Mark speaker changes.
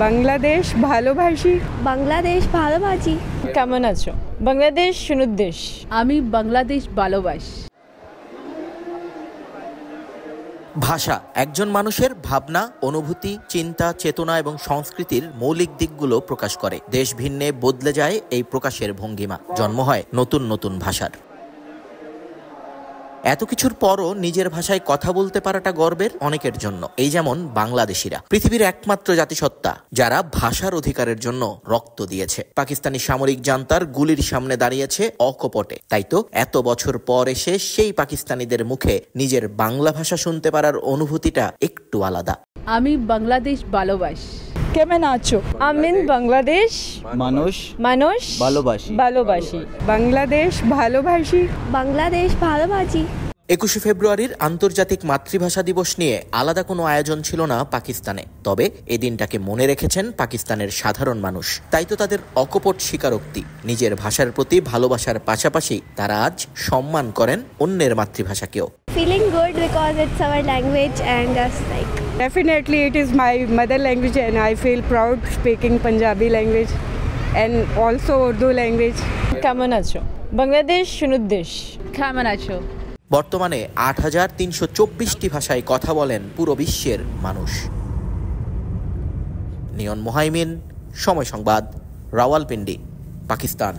Speaker 1: বাংলাদেশ ভালোবাসি।
Speaker 2: বাংলাদেশ ভালোবাসি।
Speaker 3: কেমন আছো? বাংলাদেশ সুনুদ্দেশ।
Speaker 4: আমি বাংলাদেশ ভালোবাসি।
Speaker 5: ভাষা একজন মানুষের ভাবনা, অনুভূতি, চিন্তা, চেতনা এবং সংস্কৃতির মৌলিক দিকগুলো প্রকাশ করে। দেশ ভিন্নে বদলে যায় এই প্রকাশের ভঙ্গিমা, জন্ম হয় নতুন নতুন ভাষার। এত কিছুর পরও নিজের ভাষায় কথা বলতে পারাটা গর্বের অনেকের জন্য। এই যেমন বাংলাদেশিরা, পৃথিবীর একমাত্র জাতিসত্তা যারা ভাষার অধিকারের জন্য রক্ত দিয়েছে। পাকিস্তানি সামরিক জান্তার গুলির সামনে দাঁড়িয়েছে অকপটে। তাই তো এত বছর পর এসে সেই পাকিস্তানিদের মুখে নিজের বাংলা ভাষা শুনতে পারার অনুভূতিটা একটু আলাদা।
Speaker 4: আমি বাংলাদেশ ভালোবাসি।
Speaker 3: কেমন আছো? আমিন বাংলাদেশ
Speaker 6: মানুষ
Speaker 3: ভালোবাসি।
Speaker 1: বাংলাদেশ ভালোবাসি।
Speaker 2: বাংলাদেশ ভালোবাসি।
Speaker 5: 21শে ফেব্রুয়ারির আন্তর্জাতিক মাতৃভাষা দিবস নিয়ে আলাদা কোনো আয়োজন ছিল না পাকিস্তানে। তবে এই দিনটাকে মনে রেখেছেন পাকিস্তানের সাধারণ মানুষ। তাই তো তাদের অকপট স্বীকারোক্তি, নিজের ভাষার প্রতি ভালোবাসার পাশাপাশি তারা আজ সম্মান করেন অন্যের মাতৃভাষাকেও।
Speaker 2: Feeling good because it's our language and us like.
Speaker 1: Definitely it is my mother language and I feel proud speaking Punjabi language and also Urdu language.
Speaker 3: কেমন আছো? বাংলাদেশ সুনুদ্দেশ।
Speaker 4: কেমন আছো?
Speaker 5: বর্তমানে ৮,৩২৪টি ভাষায় কথা বলেন পুরো বিশ্বের মানুষ। নিয়ন মোহাইমিন, সময় সংবাদ, রাওয়ালপিন্ডি, পাকিস্তান।